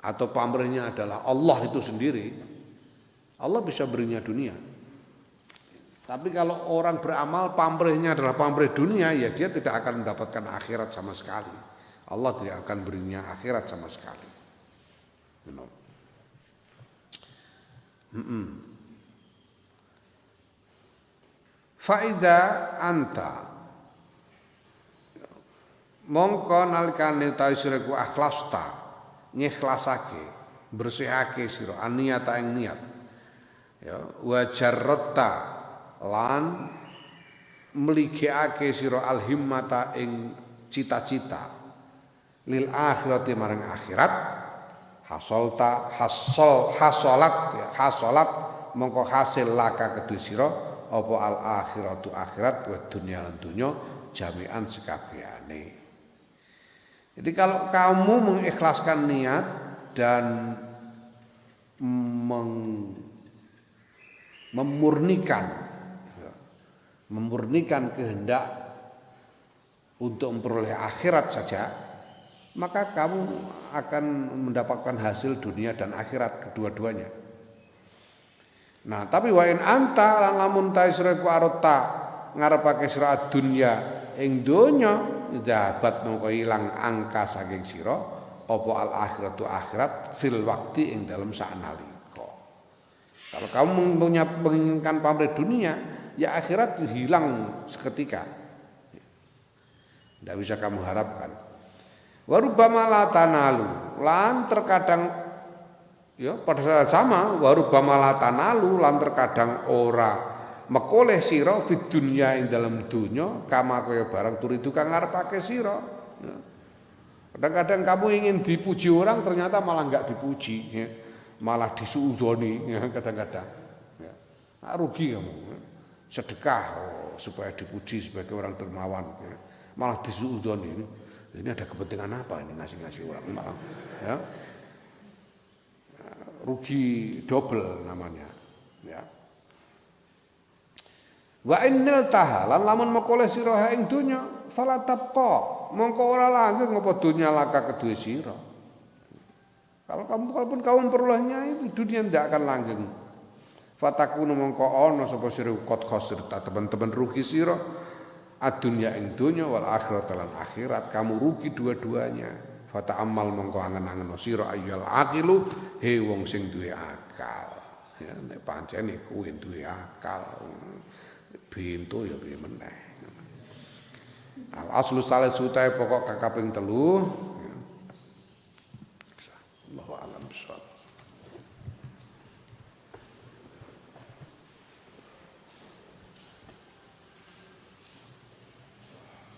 atau pamrihnya adalah Allah itu sendiri, Allah bisa berinya dunia. Tapi kalau orang beramal pamrihnya adalah pamrih dunia, ya dia tidak akan mendapatkan akhirat sama sekali. Allah tidak akan berinya akhirat sama sekali. Faida anta mongko nalikane utawi sira ku akhlasta ngikhlasake bersihake sira aniyata ing niat ya wa jarratta lan mligiake sira alhimmata ing cita-cita lil akhirati marang akhirat hasolat mongko hasil laka kedue sira apa al akhiratu akhirat wa dunya lan dunya jami'an sekabehane. Jadi kalau kamu mengikhlaskan niat dan memurnikan kehendak untuk memperoleh akhirat saja, maka kamu akan mendapatkan hasil dunia dan akhirat kedua-duanya. Nah, tapi wa in anta lan lamun ta sira ku arota ngarepake sira dunya ing donya jabat mongko ilang angka saking sira apa al akhiratu akhirat fil waqti ing dalem sanalika. Kalau kamu menginginkan pamrih dunia, ya akhirat hilang seketika. Tidak bisa kamu harapkan. Warubbama la tanalu lan terkadang ya pada saat sama warubbama la tanalu lan terkadang ora mekoleh sira fid dunya ing dalam dunya kama kaya barang turidu kang ngarepake sira. Ya. Kadang-kadang kamu ingin dipuji orang ternyata malah enggak dipuji ya. Malah disuudzoni ya kadang-kadang. Ya. Nah, rugi kamu. Ya. Sedekah supaya dipuji sebagai orang dermawan ya. Malah disuudzoni ini ada kepentingan apa ini ngasih-ngasih orang malah ya. Rugi double namanya ya. Wa innal tahalan lamun makoleh sira ing donya fala tabqa mongko ora langgeng apa donya laka kedue sira. Kalaupun kamu memperolehnya itu dunia tidak akan langgeng. Fatakunu mongko ana sapa sira qad khasirta teman-teman rugi sira adunya ing donya wal akhirat lan akhirat kamu rugi dua-duanya. Fata amal mongko angen-angen sira ayyul aqilu he wong sing duwe akal. Ya nek pancen iku duwe akal. Bintu ya piye meneh. Al aslu salah sutai pokok kakaping 3